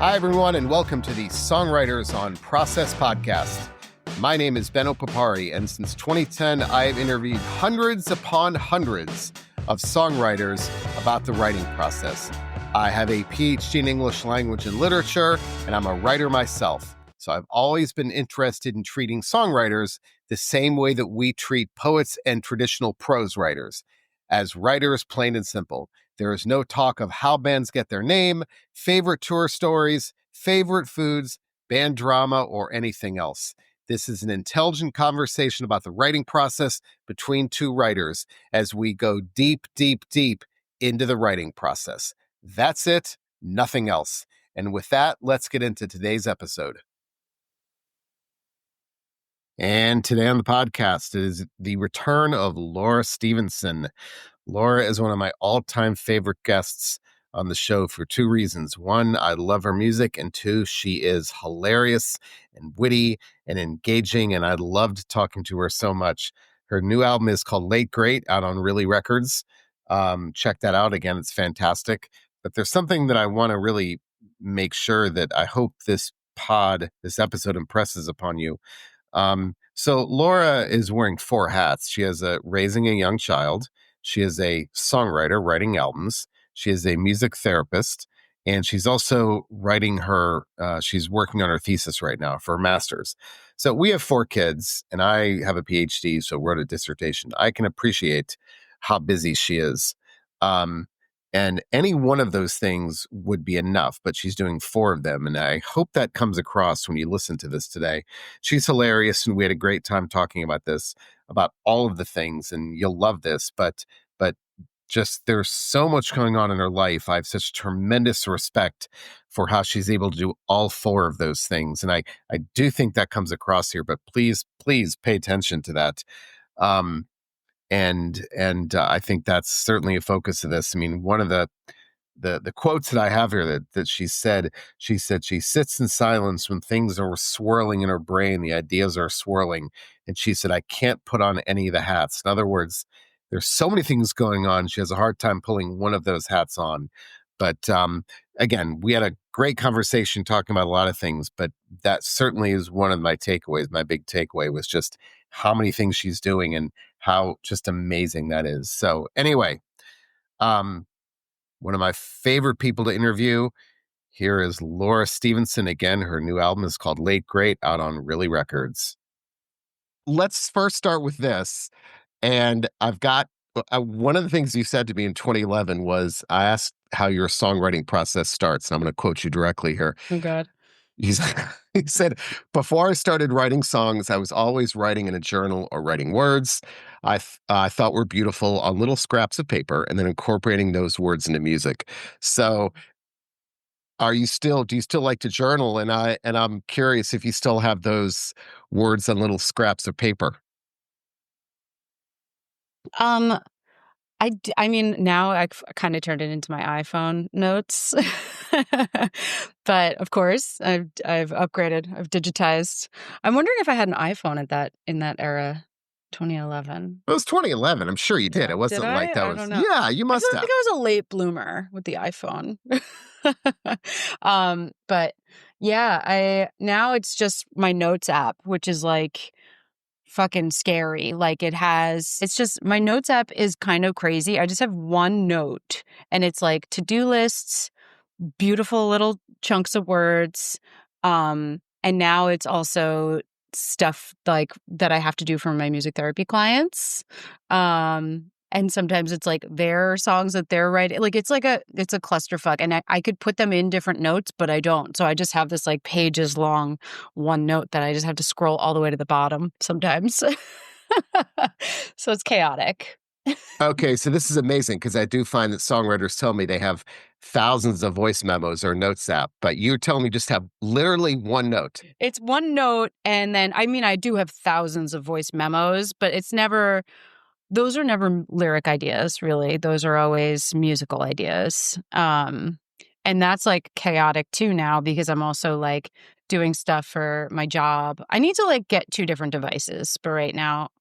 Hi, everyone, and welcome to the Songwriters on Process podcast. My name is Benno Papari, and since 2010, I have interviewed hundreds upon hundreds of songwriters about the writing process. I have a PhD in English language and literature, and I'm a writer myself. So I've always been interested in treating songwriters the same way that we treat poets and traditional prose writers, as writers, plain and simple. There is no talk of how bands get their name, favorite tour stories, favorite foods, band drama, or anything else. This is an intelligent conversation about the writing process between two writers as we go deep, deep, deep into the writing process. That's it, nothing else. And with that, let's get into today's episode. And today on the podcast is the return of Laura Stevenson. Laura is one of my all-time favorite guests on the show for two reasons. One, I love her music, and two, she is hilarious and witty and engaging, and I loved talking to her so much. Her new album is called Late Great, out on Really Records. Check that out. Again, it's fantastic. But there's something that I want to really make sure that I hope this episode impresses upon you. So Laura is wearing four hats. She has raising a young child. She is a songwriter writing albums. She is a music therapist, and she's also she's working on her thesis right now for her master's. So we have four kids, and I have a PhD, so wrote a dissertation. I can appreciate how busy she is. And any one of those things would be enough, but she's doing four of them. And I hope that comes across when you listen to this today. She's hilarious, and we had a great time talking about this, about all of the things, and you'll love this, but just there's so much going on in her life. I have such tremendous respect for how she's able to do all four of those things. And I do think that comes across here, but please pay attention to that. And I think that's certainly a focus of this. I mean, one of the quotes that I have here that she said she sits in silence when things are swirling in her brain, the ideas are swirling. And she said, I can't put on any of the hats. In other words, there's so many things going on. She has a hard time pulling one of those hats on. But again, we had a great conversation talking about a lot of things, but that certainly is one of my takeaways. My big takeaway was just how many things she's doing and how just amazing that is. So anyway, one of my favorite people to interview here is Laura Stevenson. Again, her new album is called Late Great, out on Really Records. Let's first start with this. And I've got one of the things you said to me in 2011 was, I asked how your songwriting process starts. And I'm going to quote you directly here. Oh, God. He said, before I started writing songs, I was always writing in a journal or writing words I thought were beautiful on little scraps of paper, and then incorporating those words into music. So do you still like to journal? And I'm curious if you still have those words on little scraps of paper. I mean, now I kind of turned it into my iPhone notes, but of course I've upgraded, I've digitized. I'm wondering if I had an iPhone in that era, 2011. It was 2011. I'm sure you did. It wasn't like that I was. don't know. Yeah, you must I think I was a late bloomer with the iPhone. But yeah, now it's just my notes app, which is like fucking scary. Like it's just, my notes app is kind of crazy. I just have one note, and it's like to-do lists, beautiful little chunks of words. And now it's also stuff like that I have to do for my music therapy clients. And sometimes it's like their songs that they're writing. Like it's a clusterfuck. And I could put them in different notes, but I don't. So I just have this like pages long one note that I just have to scroll all the way to the bottom sometimes. So it's chaotic. Okay, so this is amazing, because I do find that songwriters tell me they have thousands of voice memos or notes app, but you're telling me just have literally one note. It's one note. And then, I mean, I do have thousands of voice memos, but those are never lyric ideas, really. Those are always musical ideas. And that's like chaotic too now, because I'm also like doing stuff for my job. I need to like get two different devices, but right now,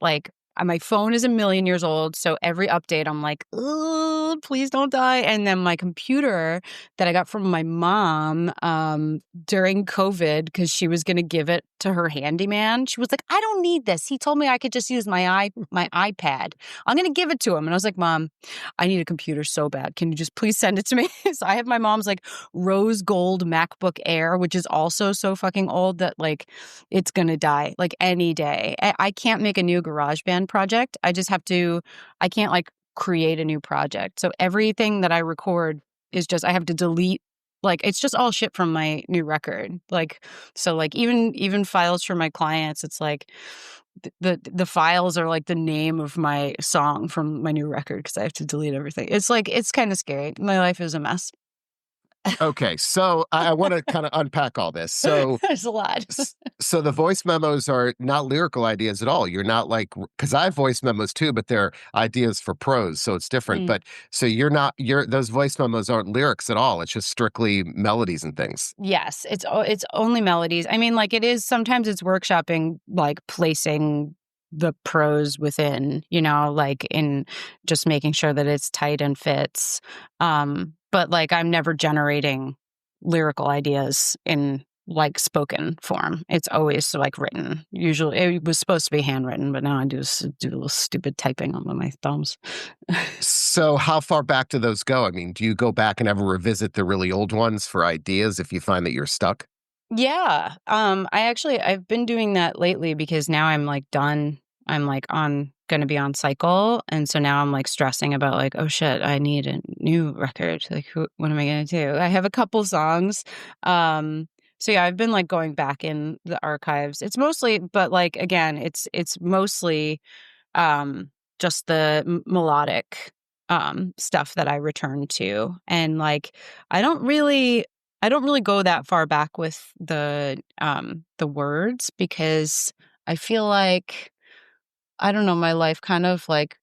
like my phone is a million years old, so every update I'm like, "Ugh, please don't die." And then my computer that I got from my mom during COVID, because she was going to give it to her handyman. She was like, "I don't need this. He told me I could just use my iPad. I'm going to give it to him." And I was like, "Mom, I need a computer so bad. Can you just please send it to me?" So I have my mom's like rose gold MacBook Air, which is also so fucking old that like it's gonna die like any day. I can't make a new GarageBand project. I can't like create a new project. So everything that I record is just, I have to delete, like it's just all shit from my new record. Like, so like even files for my clients, it's like the files are like the name of my song from my new record because I have to delete everything. It's like, it's kind of scary. My life is a mess. Okay, so I want to kind of unpack all this. So, There's a lot. so the voice memos are not lyrical ideas at all. You're not like, because I have voice memos too, but they're ideas for prose, so it's different. Mm. But so those voice memos aren't lyrics at all. It's just strictly melodies and things. Yes, it's only melodies. I mean, like, it is sometimes it's workshopping, like, placing the prose within, like, in just making sure that it's tight and fits. But, like, I'm never generating lyrical ideas in, like, spoken form. It's always, like, written. Usually it was supposed to be handwritten, but now I do a little stupid typing on my thumbs. So how far back do those go? I mean, do you go back and ever revisit the really old ones for ideas if you find that you're stuck? Yeah. I've been doing that lately because now I'm like done. I'm like gonna be on cycle. And so now I'm like stressing about like, oh shit, I need a new record. Like what am I gonna do? I have a couple songs. So yeah, I've been like going back in the archives. It's mostly, but like again, it's mostly just the melodic stuff that I return to. And like I don't really I don't really go that far back with the words because I feel like I don't know, my life kind of like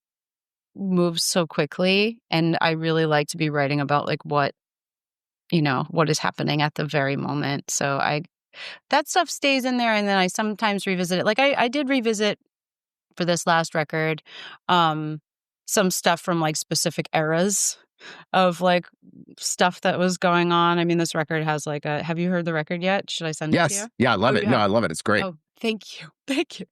moves so quickly and I really like to be writing about like what is happening at the very moment. So I that stuff stays in there and then I sometimes revisit it. Like I did revisit for this last record um some stuff from like specific eras of like stuff that was going on. I mean, this record has like a have you heard the record yet? Should I send it to you? Yes. Yeah, I Oh, love it. you No, have? I love it. It's great. Oh, thank you. Thank you.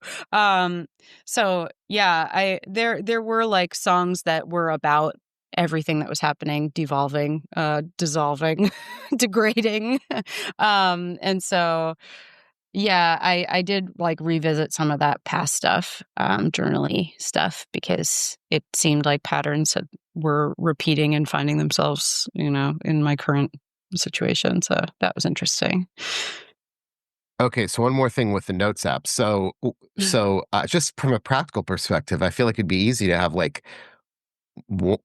So yeah, there were like songs that were about everything that was happening, devolving, dissolving, degrading. And so yeah, I did like revisit some of that past stuff, journaly stuff, because it seemed like patterns were repeating and finding themselves, in my current situation. So that was interesting. Okay, so one more thing with the Notes app. So just from a practical perspective, I feel like it'd be easy to have like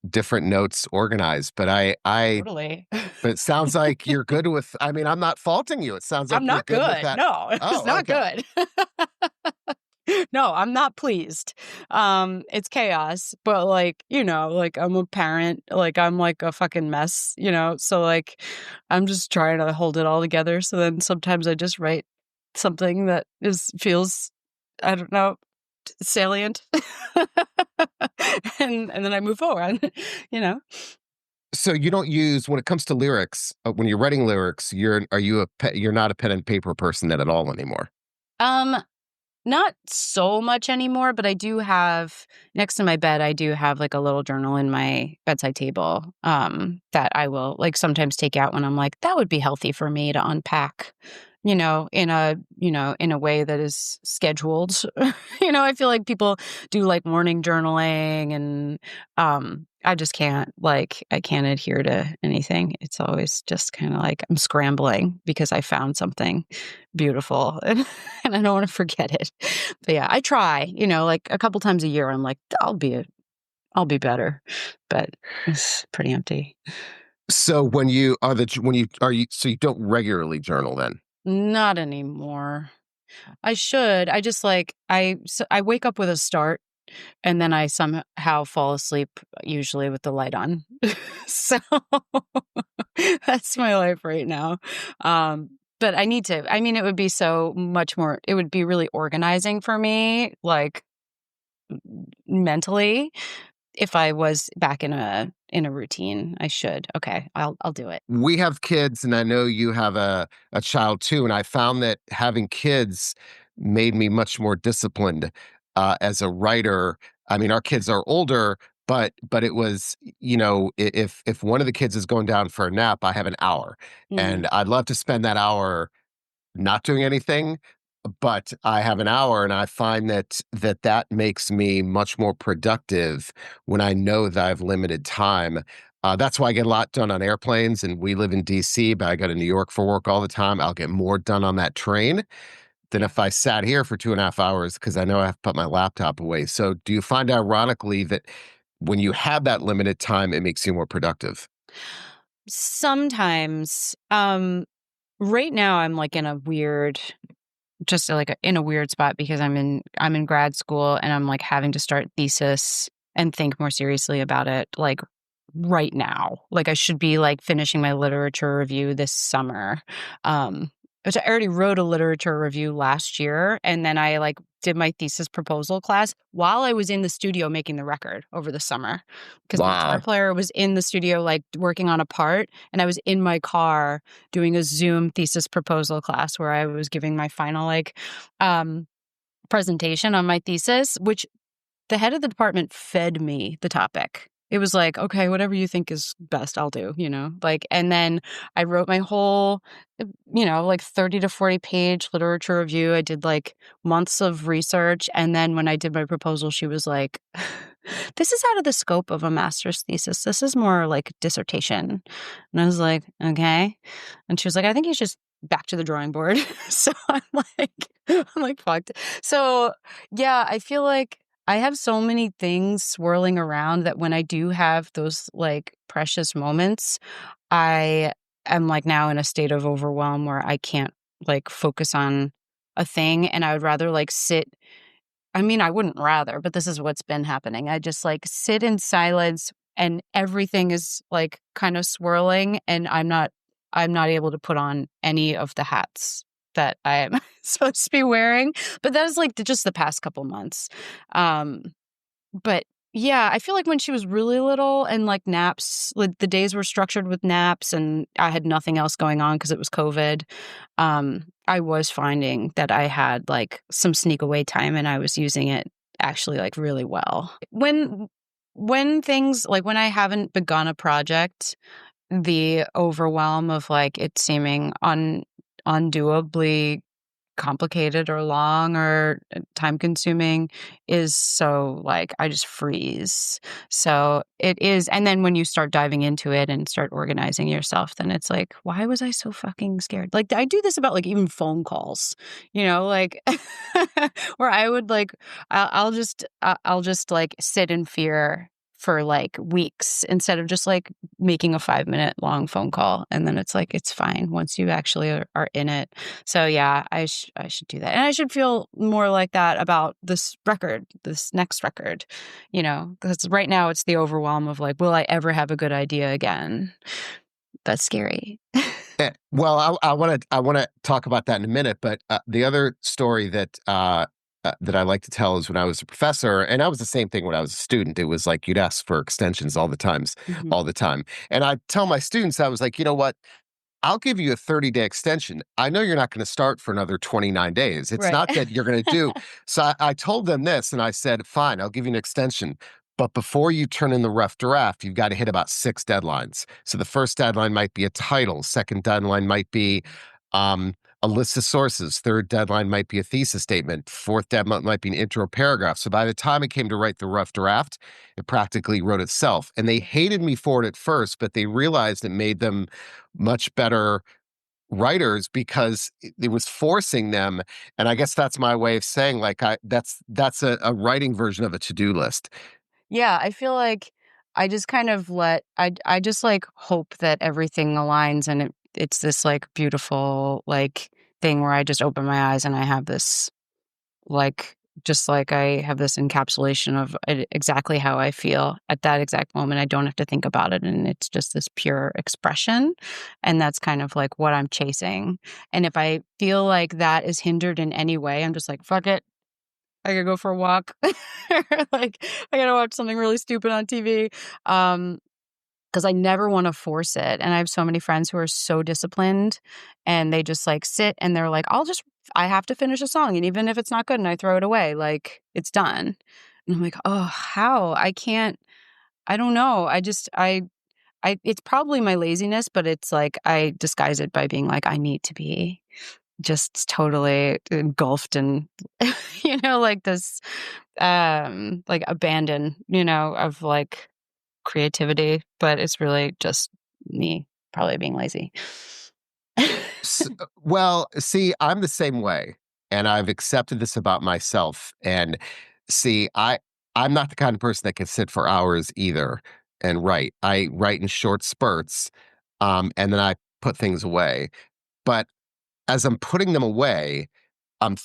different notes organized, Totally. but it sounds like you're good with. I mean, I'm not faulting you. It sounds I'm like you're not good with good. that. No, it's Oh, not okay. good. No, I'm not pleased. It's chaos, but like, like I'm a parent, like I'm like a fucking mess, so like I'm just trying to hold it all together. So then sometimes I just write something that feels, I don't know, salient. And then I move forward, you know. So you don't use when it comes to lyrics, when you're writing lyrics, you're not a pen and paper person then at all anymore. Um Not so much anymore, but I do have next to my bed, I do have like a little journal in my bedside table that I will like sometimes take out when I'm like, that would be healthy for me to unpack, in a way that is scheduled. I feel like people do like morning journaling and I can't adhere to anything. It's always just kind of like I'm scrambling because I found something beautiful and I don't want to forget it. But yeah, I try, like a couple times a year I'm like, I'll be better. But it's pretty empty. So when you are the when you are you so you don't regularly journal then. Not anymore. I should. I just like I wake up with a start and then I somehow fall asleep usually with the light on. So that's my life right now. But I need to. I mean, it would be so much more it would be really organizing for me, like mentally. If I was back in a routine, I should. Okay, I'll do it. We have kids, and I know you have a child too, and I found that having kids made me much more disciplined as a writer. I mean, our kids are older, but it was, if one of the kids is going down for a nap, I have an hour, Mm. and I'd love to spend that hour not doing anything, but I have an hour, and I find that makes me much more productive when I know that I have limited time. That's why I get a lot done on airplanes, and we live in DC, but I go to New York for work all the time. I'll get more done on that train than if I sat here for 2.5 hours because I know I have to put my laptop away. So do you find ironically that when you have that limited time, it makes you more productive? Sometimes, right now I'm like in a weird just like in a weird spot because I'm in grad school and I'm like having to start thesis and think more seriously about it like right now. Like I should be like finishing my literature review this summer. Um which I already wrote a literature review last year and then I like did my thesis proposal class while I was in the studio making the record over the summer because my guitar Wow. player was in the studio like working on a part and I was in my car doing a Zoom thesis proposal class where I was giving my final um presentation on my thesis, which the head of the department fed me the topic. It was like, "Okay, whatever you think is best, I'll do," you know? Like, and then I wrote my whole, like 30 to 40 page literature review. I did like months of research. And then when I did my proposal, she was like, "This is out of the scope of a master's thesis. This is more like dissertation." And I was like, "Okay." And she was like, "I think you should just back to the drawing board." So I'm like, fucked. So yeah, I feel like I have so many things swirling around that when I do have those like precious moments, I am like now in a state of overwhelm where I can't like focus on a thing and I would rather like sit. I mean, I wouldn't rather, but this is what's been happening. I just like sit in silence and everything is like kind of swirling and I'm not able to put on any of the hats that I am supposed to be wearing. But that was like just the past couple months. Um but yeah, I feel like when she was really little and like naps, like the days were structured with naps and I had nothing else going on because it was COVID. I was finding that I had like some sneak away time and I was using it actually like really well. When things like when I haven't begun a project, the overwhelm of like it seeming undoably complicated or long or time consuming is so like I just freeze. So it is and then when you start diving into it and start organizing yourself then it's like why was I so fucking scared? Like I do this about like even phone calls, like where I would like I'll just like sit in fear for like weeks instead of just like making a 5-minute long phone call and then it's like it's fine once you actually are in it. So yeah, I should do that. And I should feel more like that about this record, this next record, because right now it's the overwhelm of like, will I ever have a good idea again? That's scary. Well, I want to talk about that in a minute, but the other story that I like to tell is when I was a professor, and I was the same thing when I was a student. It was like you'd ask for extensions Mhm. all the time, and I tell my students, I was like, you know what? I'll give you a 30-day extension. I know you're not going to start for another 29 days. It's Right. not that you're going to do. So I told them this and I said, fine, I'll give you an extension. But before you turn in the rough draft, you've got to hit about 6 deadlines. So the first deadline might be a title. Second deadline might be um, a list of sources. Third deadline might be a thesis statement. Fourth deadline might be an intro paragraph. So by the time it came to write the rough draft, it practically wrote itself. And they hated me for it at first, but they realized it made them much better writers because it was forcing them. And I guess that's my way of saying like that's a writing version of a to-do list. Yeah, I feel like I just kind of I just like hope that everything aligns and it's this like beautiful like thing where I just open my eyes and I have this like just like I have this encapsulation of exactly how I feel at that exact moment. I don't have to think about it and it's just this pure expression and that's kind of like what I'm chasing. And if I feel like that is hindered in any way, I'm just like fuck it. I gotta go for a walk. Like, I gotta watch something really stupid on TV. Because I never want to force it. And I have so many friends who are so disciplined and they just like sit and they're like, I have to finish a song. And even if it's not good and I throw it away, like it's done. And I'm like, oh, how? I don't know. It's probably my laziness, but it's like I disguise it by being like, I need to be just totally engulfed in, like this, like abandon, of like, creativity, but it's really just me probably being lazy. Well, see, I'm the same way, and I've accepted this about myself. And see, I'm not the kind of person that can sit for hours either and write. I write in short spurts, and then I put things away. But as I'm putting them away,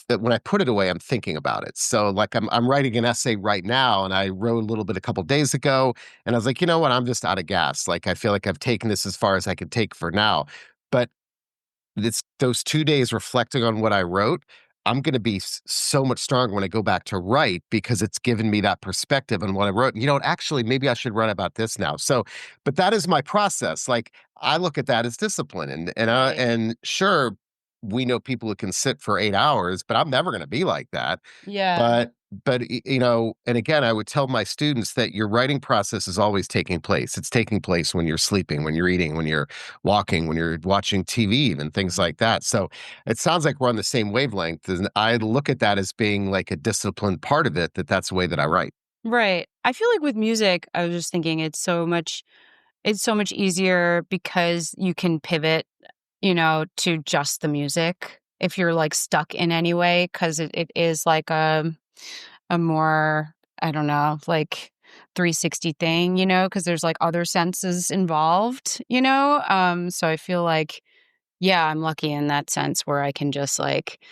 when I put it away, I'm thinking about it. So, like, I'm writing an essay right now, and I wrote a little bit a couple days ago, and I was like, you know what, I'm just out of gas. Like, I feel like I've taken this as far as I could take for now. But those 2 days reflecting on what I wrote, I'm gonna be so much stronger when I go back to write because it's given me that perspective on what I wrote. And, actually, maybe I should write about this now. So, but that is my process. Like, I look at that as discipline, Right. and sure, we know people who can sit for 8 hours, but I'm never gonna be like that. Yeah. But and again, I would tell my students that your writing process is always taking place. It's taking place when you're sleeping, when you're eating, when you're walking, when you're watching TV, and things like that. So it sounds like we're on the same wavelength. And I look at that as being like a disciplined part of it, that's the way that I write. Right. I feel like with music, I was just thinking it's so much easier because you can pivot, to just the music if you're like stuck in any way, because it is like a more, I don't know, like 360 thing, because there's like other senses involved, so I feel like, yeah, I'm lucky in that sense where I can just like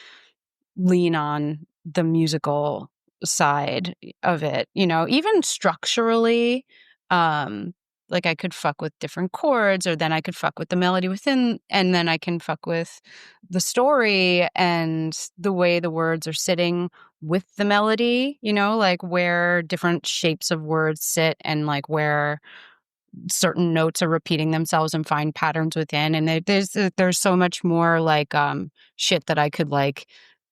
lean on the musical side of it, even structurally. Um, like I could fuck with different chords, or then I could fuck with the melody within, and then I can fuck with the story and the way the words are sitting with the melody, like where different shapes of words sit and like where certain notes are repeating themselves and find patterns within. And there's so much more like shit that I could like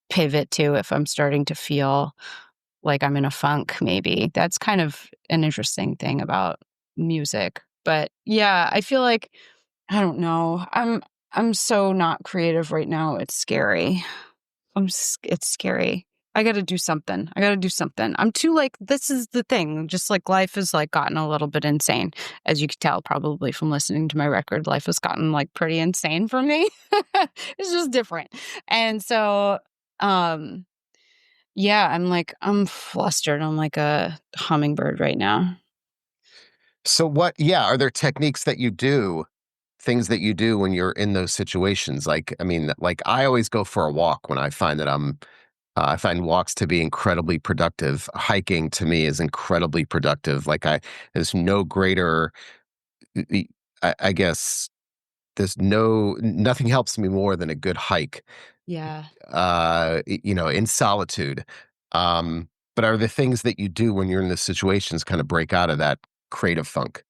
pivot to if I'm starting to feel like I'm in a funk. Maybe that's kind of an interesting thing about music. But yeah, I feel like, I don't know, I'm so not creative right now. It's scary. It's scary. I gotta do something. I gotta do something. I'm too like, this is the thing. Just like life has like gotten a little bit insane. As you could tell probably from listening to my record, life has gotten like pretty insane for me. It's just different. And so, um, yeah, I'm flustered. I'm like a hummingbird right now. So yeah, are there techniques that you do, things that you do when you're in those situations? Like, I mean, like I always go for a walk when I find that I find walks to be incredibly productive. Hiking to me is incredibly productive. There's no greater, y- I guess, nothing helps me more than a good hike, Yeah. in solitude. But are the things that you do when you're in the situations kind of break out of that creative funk?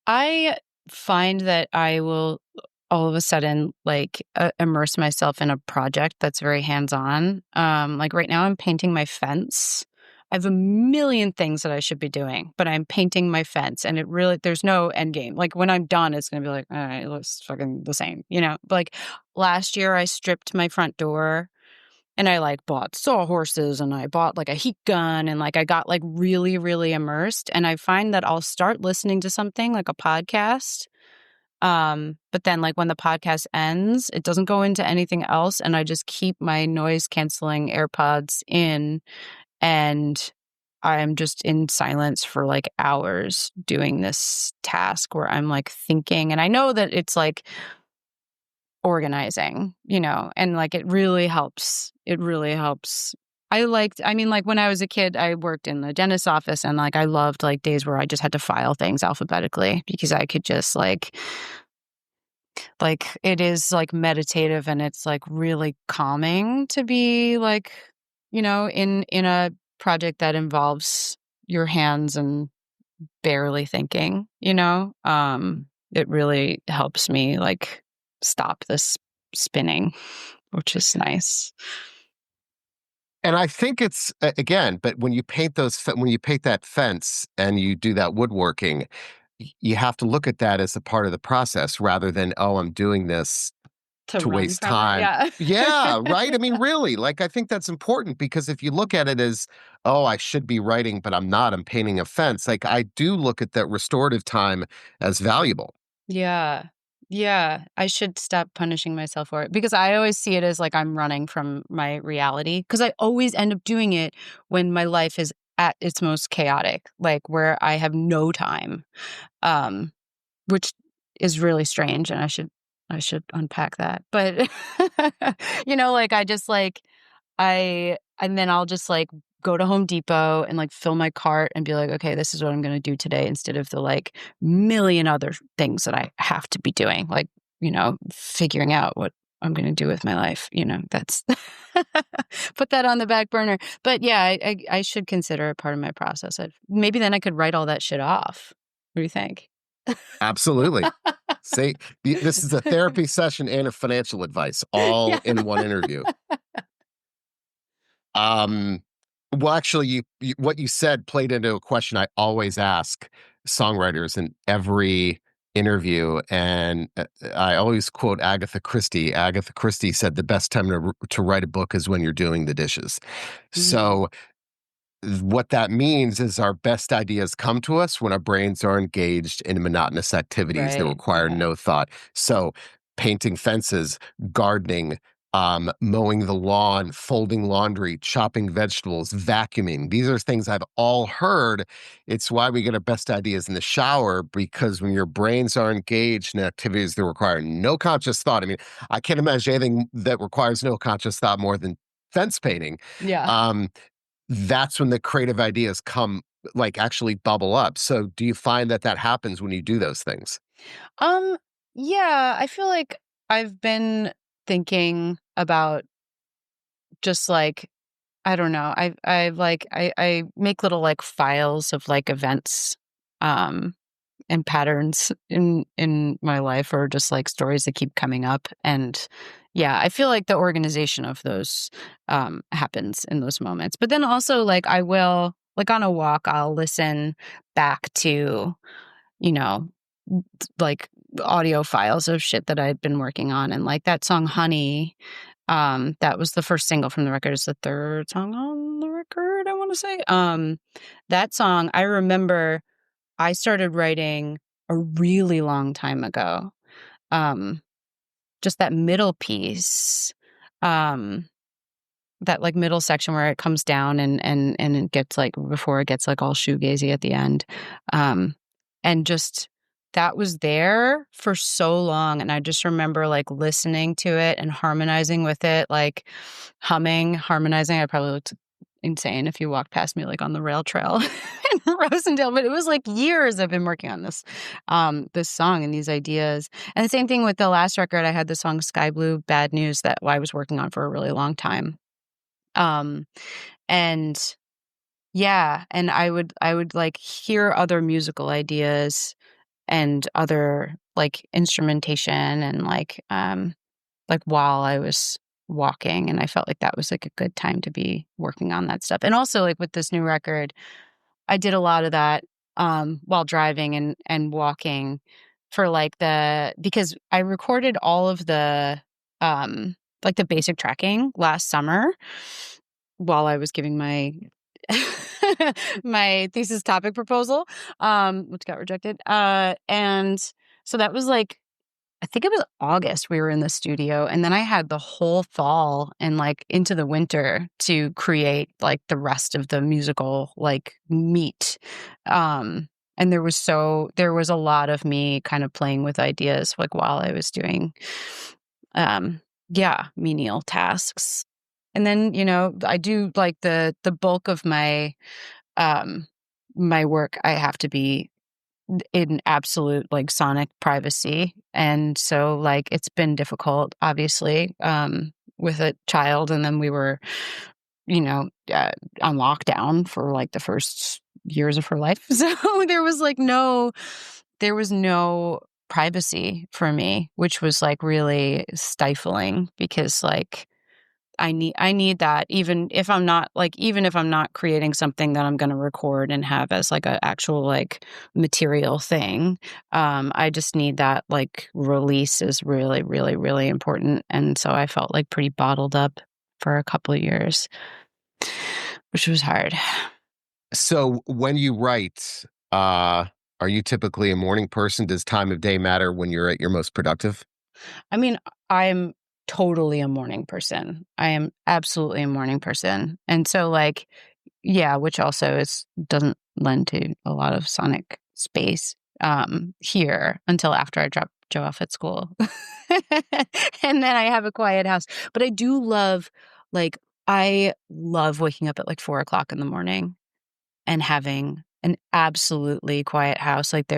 I find that I will all of a sudden like immerse myself in a project that's very hands-on. Like right now I'm painting my fence. I have a million things that I should be doing, but I'm painting my fence and there's no end game. Like when I'm done, it's going to be like, all right, it looks fucking the same, Like last year I stripped my front door and I like bought sawhorses and I bought like a heat gun and like I got like really, really immersed. And I find that I'll start listening to something like a podcast. But then like when the podcast ends, it doesn't go into anything else. And I just keep my noise canceling AirPods in and I'm just in silence for like hours doing this task where I'm like thinking. And I know that it's like organizing, and like it really helps. It really helps. I mean, like when I was a kid, I worked in the dentist's office and like I loved like days where I just had to file things alphabetically because I could just like it is like meditative and it's like really calming to be like, in a project that involves your hands and barely thinking, it really helps me like stop this spinning, which is nice. And I think it's again, but when you paint when you paint that fence and you do that woodworking, you have to look at that as a part of the process rather than, oh, I'm doing this To to run waste from it, time. yeah. Yeah, right. I mean, really, like, I think that's important because if you look at it as, oh, I should be writing, but I'm not, I'm painting a fence. Like, I do look at that restorative time as valuable. Yeah. Yeah. I should stop punishing myself for it because I always see it as like I'm running from my reality because I always end up doing it when my life is at its most chaotic, like where I have no time, um, which is really strange. And I should unpack that. But, like I just like, and then I'll just like go to Home Depot and like fill my cart and be like, okay, this is what I'm going to do today instead of the like million other things that I have to be doing, like, figuring out what I'm going to do with my life. That's put that on the back burner. But yeah, I should consider it part of my process. Maybe then I could write all that shit off. What do you think? Absolutely. Say, this is a therapy session and a financial advice all Yeah. in one interview. Um, well, actually, what you said played into a question I always ask songwriters in every interview, and I always quote Agatha Christie. Agatha Christie said the best time to write a book is when you're doing the dishes. Mm, So what that means is our best ideas come to us when our brains are engaged in monotonous activities that right. require Yeah. no thought. So, painting fences, gardening, mowing the lawn, folding laundry, chopping vegetables, vacuuming. These are things I've all heard. It's why we get our best ideas in the shower because when your brains are engaged in activities that require no conscious thought, I mean, I can't imagine anything that requires no conscious thought more than fence painting. Yeah. Um, that's when the creative ideas come, like, actually bubble up. So do you find that that happens when you do those things? Um, yeah, I feel like I've been thinking about just like I don't know. I've like I make little like files of like events um and patterns in my life or just like stories that keep coming up and yeah, I feel like the organization of those happens in those moments. But then also like I will like on a walk I'll listen back to you know, like audio files of shit that I'd been working on. And like that song Honey, that was the first single from the record. It's the third song on the record, I want to say. That song, I remember I started writing a really long time ago. Um, just that middle piece. Um, that like middle section where it comes down and it gets like before it gets like all shoegazy at the end. Um and just that was there for so long and I just remember like listening to it and harmonizing with it, like humming, harmonizing. I probably looked insane if you walked past me like on the rail trail in Rosendale, but it was like years I've been working on this song and these ideas. And the same thing with the last record, I had the song Sky Blue Bad News that I was working on for a really long time. um, and yeah, and I would like hear other musical ideas and other like instrumentation and like while I was walking and I felt like that was like a good time to be working on that stuff. And also like with this new record, I did a lot of that while driving and walking for like because I recorded all of the like the basic tracking last summer while I was giving my my thesis topic proposal, which got rejected. And so that was like, I think it was August we were in the studio. And then I had the whole fall and like into the winter to create like the rest of the musical like meat. And there was a lot of me kind of playing with ideas like while I was doing um yeah, menial tasks. And then, I do like the bulk of um my work I have to be in absolute like sonic privacy. And so like it's been difficult obviously with a child and then we were on lockdown for like the first years of her life. So there was no privacy for me, which was like really stifling because like I need that even if I'm not creating something that I'm going to record and have as like an actual like material thing. I just need that like release is really, really, really important. And so I felt like pretty bottled up for a couple of years, which was hard. So when you write, are you typically a morning person? Does time of day matter when you're at your most productive? I mean, I'm totally a morning person. I am absolutely a morning person. And so like, yeah, which also is doesn't lend to a lot of sonic space here until after I drop Joe off at school. And then I have a quiet house. But I do love like I love waking up at like 4 o'clock in the morning and having an absolutely quiet house. Like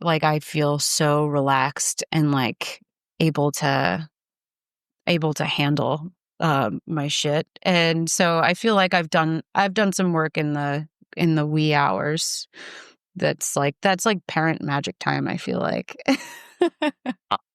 like I feel so relaxed and like able to able to handle my shit. And so I feel like I've done some work in the wee hours. That's like parent magic time, I feel like.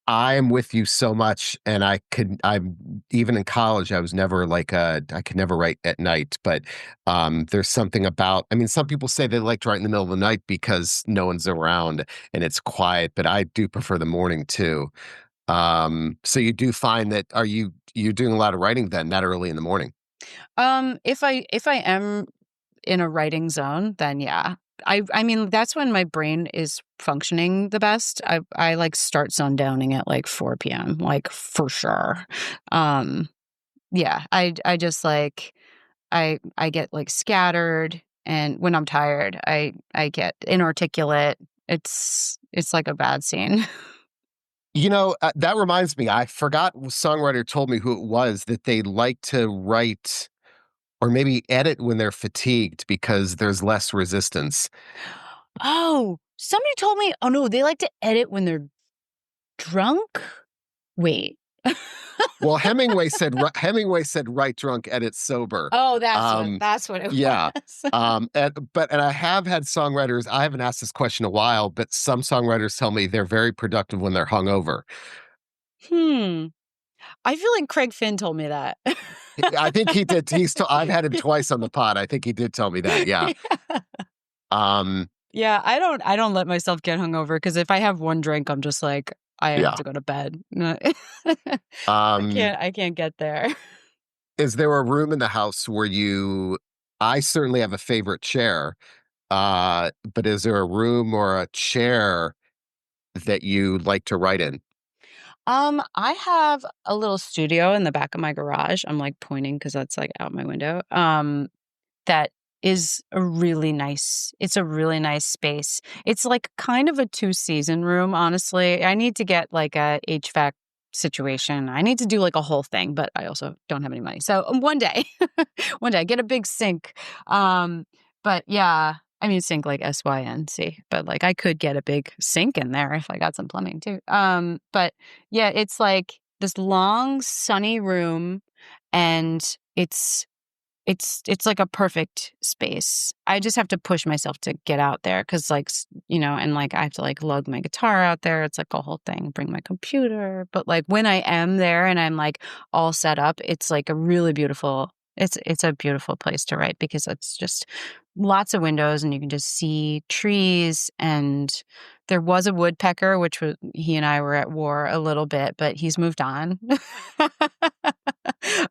I am with you so much, and I'm even in college, I was never I could never write at night, but there's something about, I mean, some people say they like to write in the middle of the night because no one's around and it's quiet, but I do prefer the morning too. So you do find that, you're doing a lot of writing then, that early in the morning? If I am in a writing zone, then yeah. I mean, that's when my brain is functioning the best. I like start sundowning at like 4 p.m., like for sure. Um, yeah, I just like I get like scattered, and when I'm tired, I get inarticulate. It's like a bad scene. That reminds me, I forgot, songwriter told me who it was, that they like to write or maybe edit when they're fatigued because there's less resistance. Oh, somebody told me, oh no, they like to edit when they're drunk. Wait. Well, Hemingway said write drunk, edit sober. Oh, Um, that's what it yeah. was. And I have had songwriters, I haven't asked this question in a while, but some songwriters tell me they're very productive when they're hungover. Hmm. I feel like Craig Finn told me that. I think he did. I've had him twice on the pod. I think he did tell me that. Yeah. Yeah. Um, Yeah, I don't let myself get hungover because if I have one drink, I'm just like, I have yeah. to go to bed. Um, I can't get there. is there a room in the house where I certainly have a favorite chair, but is there a room or a chair that you like to write in? I have a little studio in the back of my garage. I'm like pointing because that's like out my window. That is it's a really nice space. It's like kind of a two-season room, honestly. I need to get like a HVAC situation. I need to do like a whole thing, but I also don't have any money. So one day, one day I get a big sink. But yeah, I mean sink like SYNC, but like I could get a big sink in there if I got some plumbing too. But yeah, it's like this long sunny room and it's like a perfect space. I just have to push myself to get out there because, like, and like I have to like lug my guitar out there. It's like a whole thing. Bring my computer, but like when I am there and I'm like all set up, it's like a really beautiful. It's a beautiful place to write because it's just lots of windows and you can just see trees. And there was a woodpecker, which was he and I were at war a little bit, but he's moved on.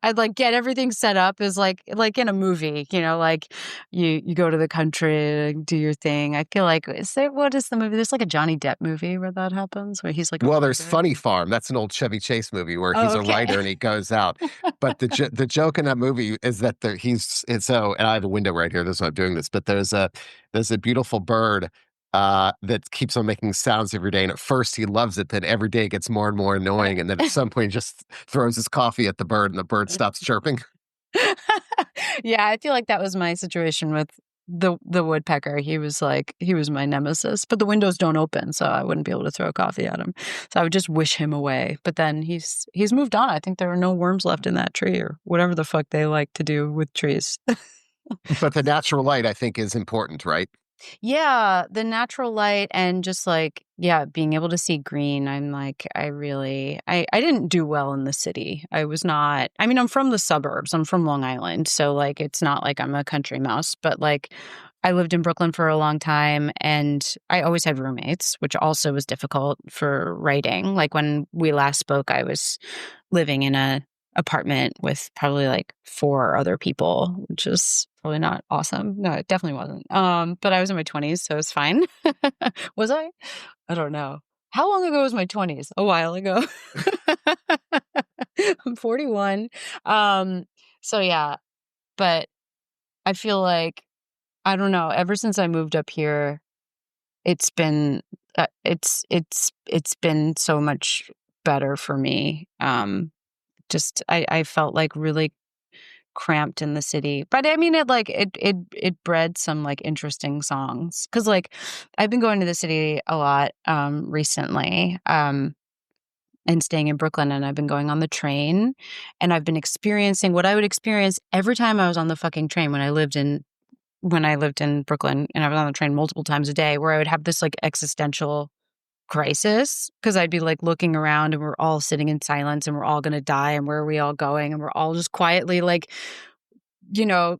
I'd like get everything set up as like in a movie, like you go to the country, do your thing. I feel like what is the movie? There's like a Johnny Depp movie where that happens, where he's like a Well, there's writer. Funny Farm. That's an old Chevy Chase movie where Oh, he's a okay. writer and he goes out. But the joke in that movie is that and I have a window right here. This is why I'm doing this. But there's a beautiful bird that keeps on making sounds every day. And at first he loves it. Then every day it gets more and more annoying. And then at some point he just throws his coffee at the bird and the bird stops chirping. Yeah, I feel like that was my situation with the woodpecker, he was my nemesis, but the windows don't open, so I wouldn't be able to throw coffee at him. So I would just wish him away. But then he's moved on. I think there are no worms left in that tree or whatever the fuck they like to do with trees. But the natural light, I think, is important, right? Yeah, the natural light and just yeah, being able to see green. I'm like, I didn't do well in the city. I was not, I mean, I'm from the suburbs. I'm from Long Island. So like, it's not like I'm a country mouse, but like, I lived in Brooklyn for a long time and I always had roommates, which also was difficult for writing. Like when we last spoke, I was living in a apartment with probably like 4 other people, which is probably not awesome. No, it definitely wasn't. But I was in my 20s, so it's fine. Was I? I don't know. How long ago was my 20s? A while ago. I'm 41. So yeah, but I feel like I don't know, ever since I moved up here, it's been it's been so much better for me. Just I felt like really cramped in the city. But I mean it bred some like interesting songs cuz like I've been going to the city a lot recently and staying in Brooklyn and I've been going on the train and I've been experiencing what I would experience every time I was on the fucking train when I lived in Brooklyn and I was on the train multiple times a day where I would have this like existential crisis because I'd be like looking around and we're all sitting in silence and we're all going to die and where are we all going and we're all just quietly like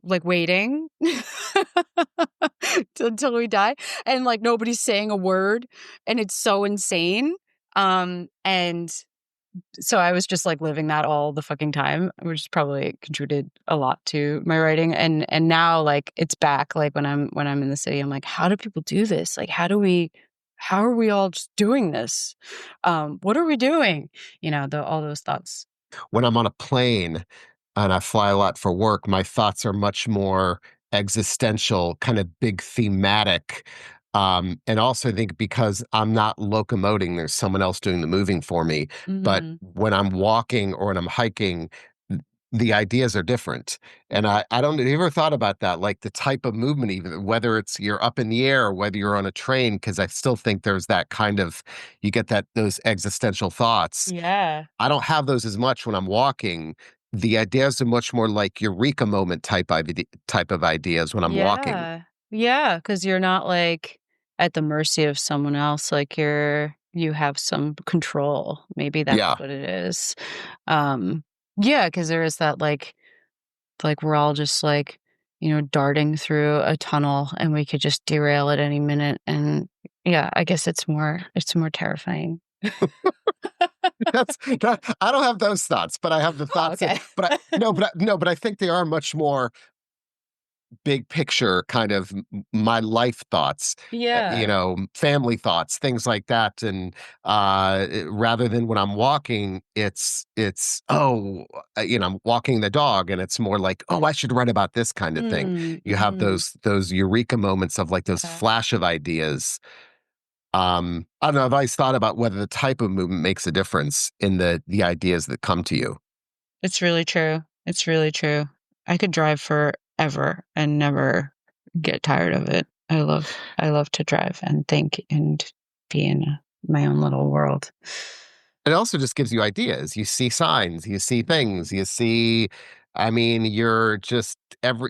like waiting until we die and like nobody's saying a word and it's so insane. And so I was just like living that all the fucking time, which probably contributed a lot to my writing. And now like it's back. Like when I'm in the city, I'm like, how do people do this? Like how are we all just doing this? What are we doing? All those thoughts. When I'm on a plane and I fly a lot for work, my thoughts are much more existential, kind of big thematic. And also, I think because I'm not locomoting, there's someone else doing the moving for me. But Hmm. when I'm walking or when I'm hiking, the ideas are different. And I don't, have you ever thought about that? Like the type of movement, even whether it's you're up in the air or whether you're on a train, because I still think there's that kind of, you get those existential thoughts. Yeah. I don't have those as much when I'm walking. The ideas are much more like eureka moment type of ideas when I'm walking. Yeah. Yeah, because you're not, like, at the mercy of someone else, like, you have some control. Maybe that's Yeah. what it is. Um, yeah, because there is that, like, we're all just, like, darting through a tunnel, and we could just derail at any minute, and, yeah, I guess it's more terrifying. I don't have those thoughts, but I have the Oh, thoughts that, okay. but I no, but no, but I think they are much more big picture kind of my life thoughts, Yeah. family thoughts, things like that. And rather than when I'm walking, I'm walking the dog and it's more like, oh, I should write about this kind of thing. Mm, You have mhm. those eureka moments of like those Yeah. flash of ideas. I don't know. I've always thought about whether the type of movement makes a difference in the ideas that come to you. It's really true. It's really true. I could drive forever and never get tired of it. I love to drive and think and be in my own little world. It also just gives you ideas. You see signs, you see things, I mean, you're just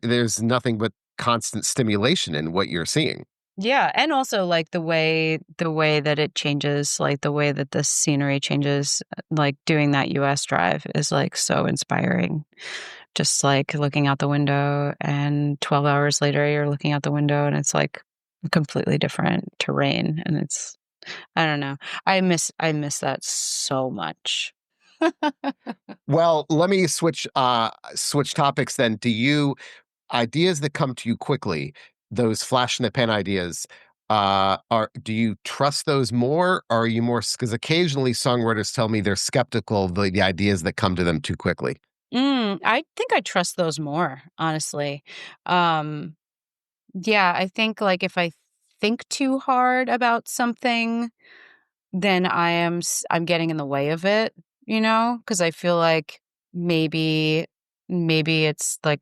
there's nothing but constant stimulation in what you're seeing. Yeah, and also like the way that it changes, like the way that the scenery changes, like doing that US drive is like so inspiring. Just like looking out the window and 12 hours later you're looking out the window and it's like completely different terrain and it's I don't know. I miss that so much. Well, let me switch topics then. Do you ideas that come to you quickly, those flash in the pan ideas, are do you trust those more? Or are you more, because occasionally songwriters tell me they're skeptical of the ideas that come to them too quickly. I think I trust those more, honestly. Um, yeah, I think like if I think too hard about something, then I'm getting in the way of it, because I feel like maybe maybe it's like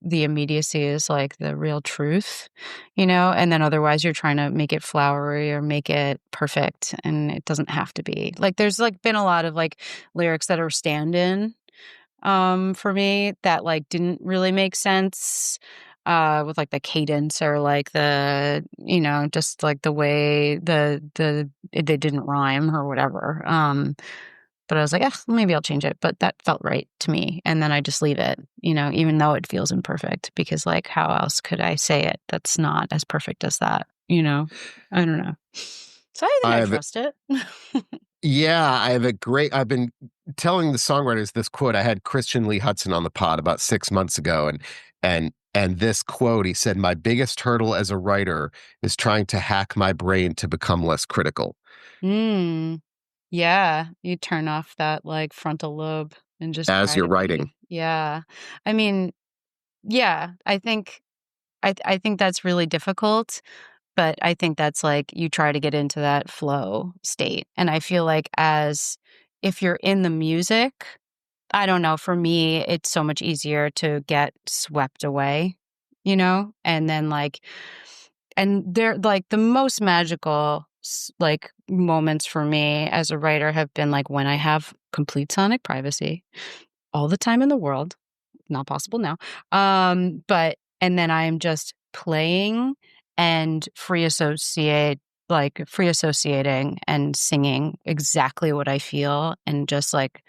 the immediacy is like the real truth, and then otherwise you're trying to make it flowery or make it perfect, and it doesn't have to be. Like there's like been a lot of like lyrics that are stand-in for me that like didn't really make sense with like the cadence or like the just like the way they didn't rhyme or whatever. But I was like, maybe I'll change it. But that felt right to me. And then I just leave it, even though it feels imperfect, because like, how else could I say it that's not as perfect as that? I don't know. So I think I I have trust it. Yeah, I've been telling the songwriters this quote. I had Christian Lee Hudson on the pod about 6 months ago, and this quote, he said, "My biggest hurdle as a writer is trying to hack my brain to become less critical." Mm, yeah, you turn off that like frontal lobe and just As try you're to writing. be. Yeah. I mean, yeah, I think that's really difficult, but I think that's like you try to get into that flow state. And I feel like as if you're in the music, I don't know, for me it's so much easier to get swept away, and then like and they're like the most magical like moments for me as a writer have been like when I have complete sonic privacy all the time in the world, not possible now. But and then I'm just playing and free associating and singing exactly what I feel and just like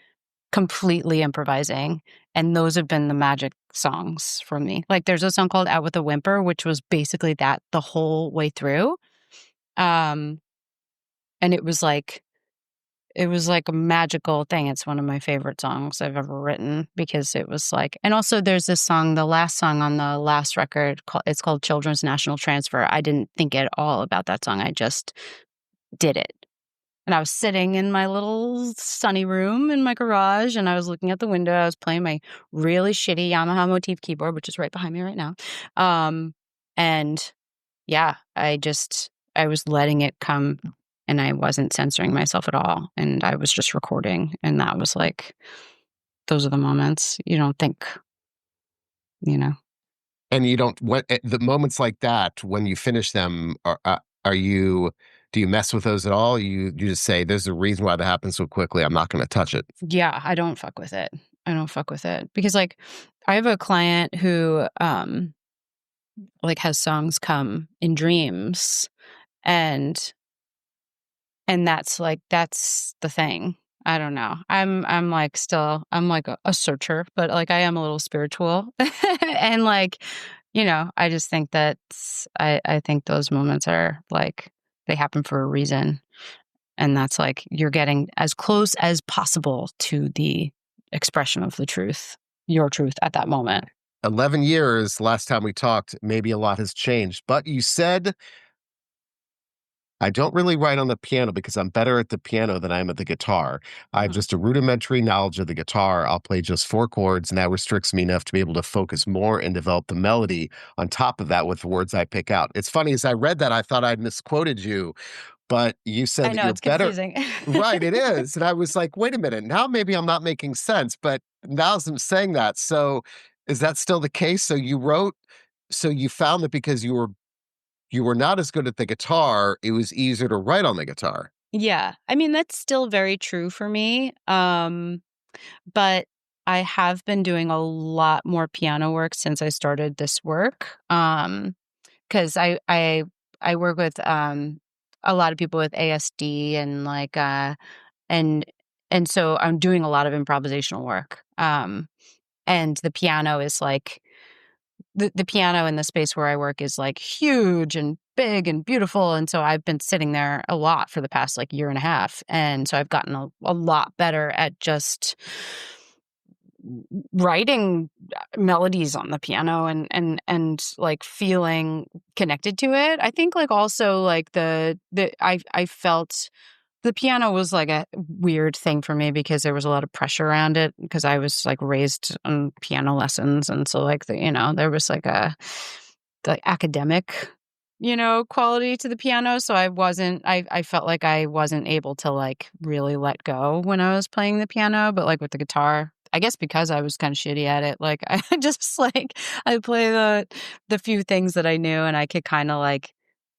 completely improvising. And those have been the magic songs for me. Like there's a song called Out with a Whimper, which was basically that the whole way through. Um, and it was like a magical thing. It's one of my favorite songs I've ever written because it was like, and also there's this song, the last song on the last record, it's called Children's National Transfer. I didn't think at all about that song. I just did it. And I was sitting in my little sunny room in my garage and I was looking out the window. I was playing my really shitty Yamaha Motif keyboard, which is right behind me right now. And yeah, I was letting it come and I wasn't censoring myself at all. And I was just recording. And that was like, those are the moments you don't think, you know. And you don't what the moments like that when you finish them are you do you mess with those at all? You just say there's a reason why that happens so quickly. I'm not going to touch it. Yeah, I don't fuck with it. I don't fuck with it. Because like I have a client who like has songs come in dreams and that's the thing. I don't know. I'm like still I'm like a searcher, but like I am a little spiritual. And like, I just think that I think those moments are like they happen for a reason. And that's like you're getting as close as possible to the expression of the truth, your truth at that moment. 11 years last time we talked, maybe a lot has changed, but you said I don't really write on the piano because I'm better at the piano than I am at the guitar. I have Mhm. just a rudimentary knowledge of the guitar. I'll play just 4 chords, and that restricts me enough to be able to focus more and develop the melody on top of that with the words I pick out. It's funny, as I read that, I thought I'd misquoted you, but you said I that know you're it's better. confusing. Right, it is. And I was like, wait a minute, now maybe I'm not making sense. But now as I'm saying that, so is that still the case? So you found that because you were not as good at the guitar, it was easier to write on the guitar. Yeah. I mean, that's still very true for me. But I have been doing a lot more piano work since I started this work. Because I work with a lot of people with ASD and like and and so I'm doing a lot of improvisational work. And the piano is like the piano in the space where I work is like huge and big and beautiful. And so I've been sitting there a lot for the past like year and a half. And so I've gotten a lot better at just writing melodies on the piano and like feeling connected to it. I think like also like I felt the piano was like a weird thing for me because there was a lot of pressure around it because I was like raised on piano lessons and so like there was like the academic quality to the piano, so I felt like I wasn't able to like really let go when I was playing the piano, but like with the guitar I guess because I was kind of shitty at it, like I just like I play the few things that I knew and I could kind of like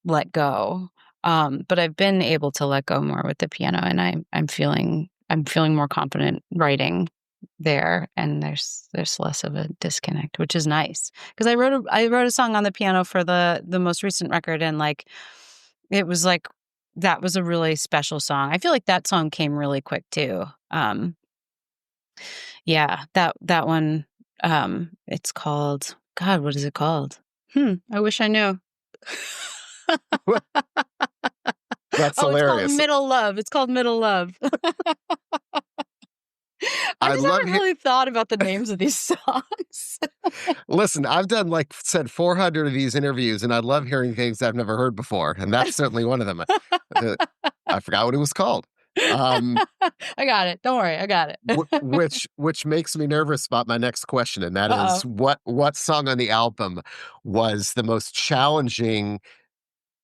let go. But I've been able to let go more with the piano, and I'm feeling more confident writing there, and there's less of a disconnect, which is nice because I wrote a song on the piano for the most recent record, and like it was like that was a really special song. I feel like that song came really quick too. Yeah, that one, it's called God, what is it called? I wish I knew. That's Oh, it's called hilarious. Middle Love. It's called Middle Love. I I just love haven't really thought about the names of these songs. Listen, I've done, like said, 400 of these interviews, and I love hearing things I've never heard before, and that's certainly one of them. Uh, I forgot what it was called. Um, I got it. Don't worry, I got it. which makes me nervous about my next question, and that is Uh-oh. what song on the album was the most challenging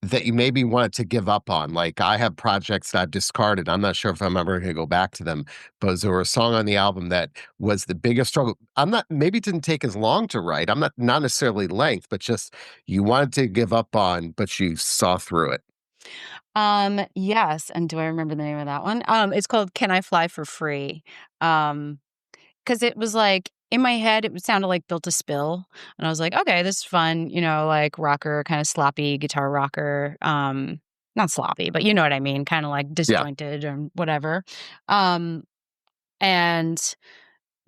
that you maybe wanted to give up on? Like, I have projects that I've discarded. I'm not sure if I'm ever going to go back to them, but was there a song on the album that was the biggest struggle? I'm not, maybe it didn't take as long to write. I'm not necessarily length, but just you wanted to give up on, but you saw through it. Yes, and do I remember the name of that one? It's called Can I Fly for Free? Um, 'Cause it was like in my head, it sounded like Built to Spill, and I was like, "Okay, this is fun," like rocker, kinda sloppy guitar rocker, not sloppy, but you know what I mean, kinda like Yeah. disjointed and whatever. Um, and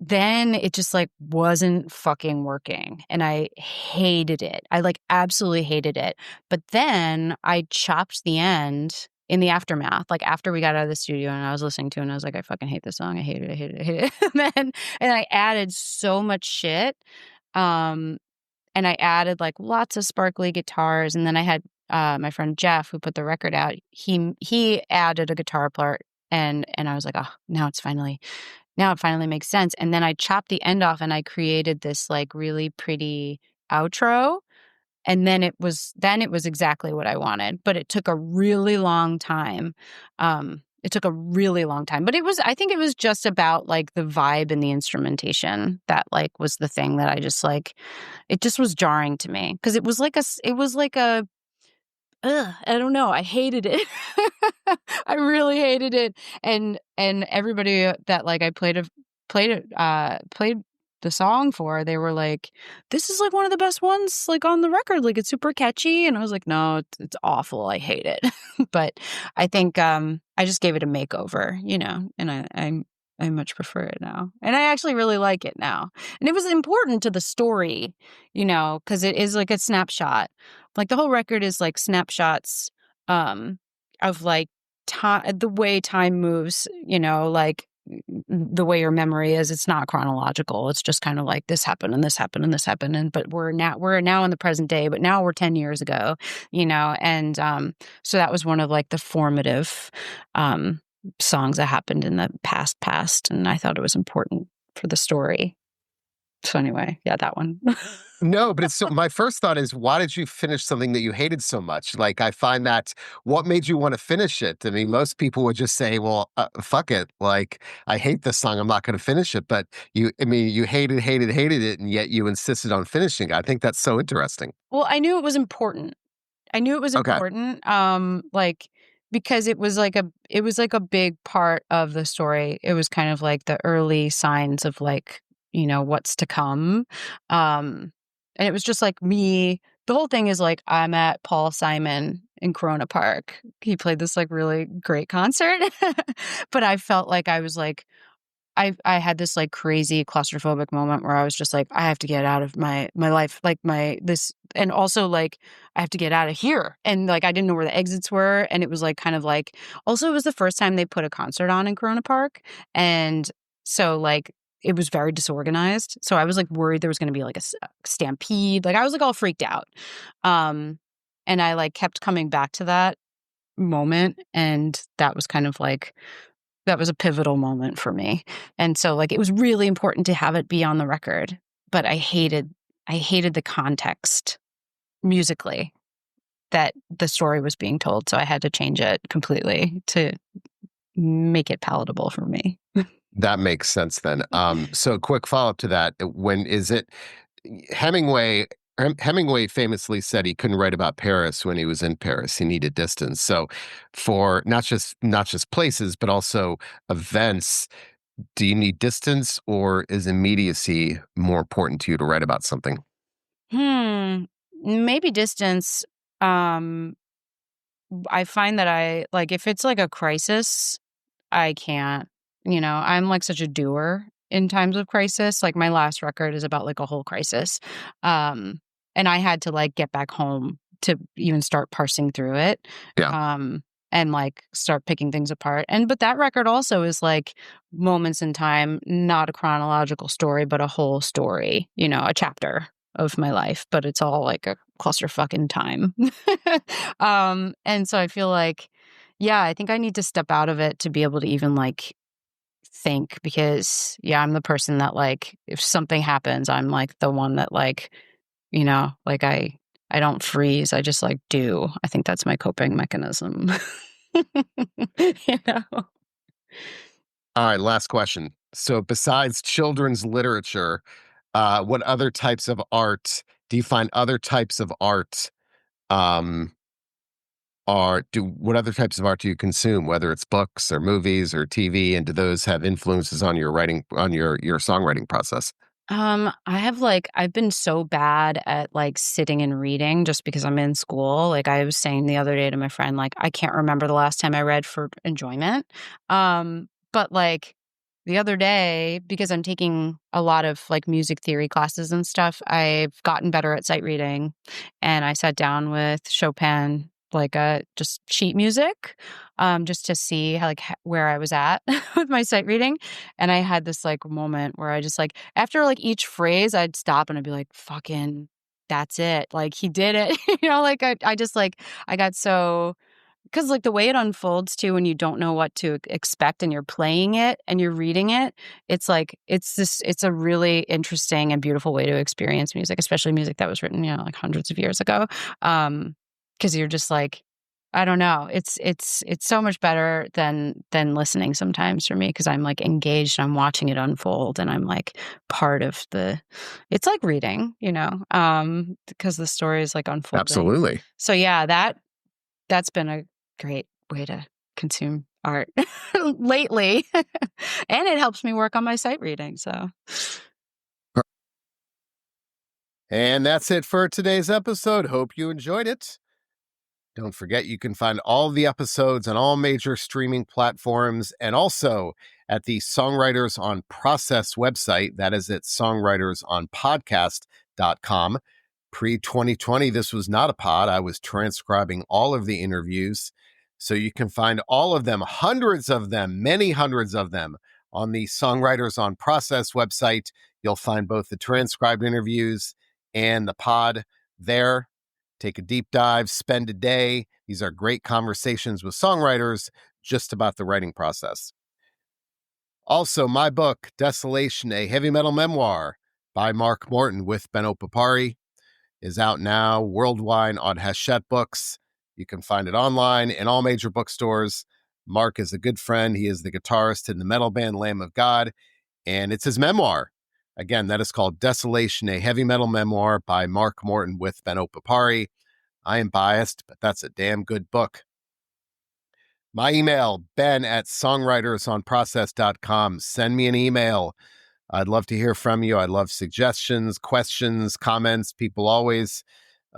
then it just, like, wasn't fucking working, and I hated it. I, like, absolutely hated it. But then I chopped the end in the aftermath, like, after we got out of the studio and I was listening to it and I was like, "I fucking hate this song. I hate it. I hate it. I hate it." And I added so much shit, um, and I added, like, lots of sparkly guitars, and then I had, my friend Jeff, who put the record out, he added a guitar part, and I was like, "Oh, now it finally makes sense." And then I chopped the end off and I created this like really pretty outro. And then it was exactly what I wanted, but it took a really long time. It took a really long time, but I think it was just about like the vibe and the instrumentation that like was the thing that I just like, it just was jarring to me because it was like a, ugh, I don't know. I hated it. I really hated it. And everybody that like I played the song for, they were like, "This is like one of the best ones like on the record. Like it's super catchy." And I was like, "No, it's awful. I hate it." But I think I just gave it a makeover, and I much prefer it now. And I actually really like it now. And it was important to the story, because it is like a snapshot. Like the whole record is like snapshots of like time, the way time moves, like the way your memory is. It's not chronological. It's just kind of like this happened and this happened and this happened. And but we're now in the present day, but now we're 10 years ago, and so that was one of like the formative songs that happened in the past. And I thought it was important for the story. So anyway, yeah, that one. No, but it's so my first thought is, why did you finish something that you hated so much? Like, I find that what made you want to finish it? I mean, most people would just say, well, fuck it. Like, I hate this song. I'm not going to finish it. But I mean, you hated it, and yet you insisted on finishing it. I think that's so interesting. Well, I knew it was important. I knew it was Okay. important, like, because it was like a big part of the story. It was kind of like the early signs of like, what's to come. And it was just like me. The whole thing is like I'm at Paul Simon in Corona Park. He played this like really great concert, but I felt like I was like I had this like crazy claustrophobic moment where I was just like, I have to get out of my life, like and also like I have to get out of here. And like I didn't know where the exits were, and it was like kind of like also it was the first time they put a concert on in Corona Park, and so like it was very disorganized. So I was like worried there was going to be like a stampede. Like I was like all freaked out, and I like kept coming back to that moment, and that was kind of like that was a pivotal moment for me. And so like it was really important to have it be on the record, but I hated the context musically that the story was being told. So I had to change it completely to make it palatable for me. That makes sense then. So quick follow-up to that. When is it Hemingway Hemingway famously said he couldn't write about Paris when he was in Paris. He needed distance. So for not just places, but also events, do you need distance or is immediacy more important to you to write about something? Maybe distance. Um, I find that if it's like a crisis, I can't, I'm like such a doer in times of crisis. Like my last record is about like a whole crisis. Um, and I had to like get back home to even start parsing through it. Yeah. And like start picking things apart. But that record also is like moments in time, not a chronological story, but a whole story, a chapter of my life, but it's all like a clusterfuck in time. And so I feel like, yeah, I think I need to step out of it to be able to even like think because I'm the person that like if something happens, I'm like the one that like, like I don't freeze, I just like do. I think that's my coping mechanism. you know. All right, last question. So besides children's literature, what other types of art do you find other types of art um what other types of art do you consume, whether it's books or movies or TV, and do those have influences on your writing, on your songwriting process? I've been so bad at like sitting and reading just because I'm in school. Like I was saying the other day to my friend, like I can't remember the last time I read for enjoyment. But like the other day, because I'm taking a lot of like music theory classes and stuff, I've gotten better at sight reading. And I sat down with Chopin, like just sheet music, just to see how, like where I was at with my sight reading. And I had this like moment where I just like after like each phrase I'd stop and I'd be like, fucking that's it. Like he did it. Like I just like I got so because like the way it unfolds too when you don't know what to expect and you're playing it and you're reading it, it's like it's a really interesting and beautiful way to experience music, especially music that was written, like hundreds of years ago. Because you're just like I don't know. It's so much better than listening sometimes for me because I'm like engaged, I'm watching it unfold and I'm like part of it's like reading, because the story is like unfolding. Absolutely. So yeah, that's been a great way to consume art lately. And it helps me work on my sight reading, so. And that's it for today's episode. Hope you enjoyed it. Don't forget, you can find all the episodes on all major streaming platforms and also at the Songwriters on Process website. That is at songwritersonpodcast.com. Pre-2020, this was not a pod. I was transcribing all of the interviews. So you can find all of them, hundreds of them, many hundreds of them on the Songwriters on Process website. You'll find both the transcribed interviews and the pod there. Take a deep dive, spend a day. These are great conversations with songwriters just about the writing process. Also, my book, Desolation, a Heavy Metal Memoir by Mark Morton with Benno Papari, is out now worldwide on Hachette Books. You can find it online in all major bookstores. Mark is a good friend. He is the guitarist in the metal band Lamb of God, and it's his memoir. Again, that is called Desolation, a Heavy Metal Memoir by Mark Morton with Benno Papari. I am biased, but that's a damn good book. My email, ben@songwritersonprocess.com. Send me an email. I'd love to hear from you. I'd love suggestions, questions, comments. People always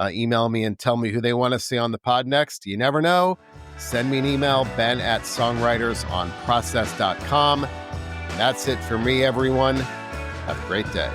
email me and tell me who they want to see on the pod next. You never know. Send me an email, ben@songwritersonprocess.com. That's it for me, everyone. Have a great day.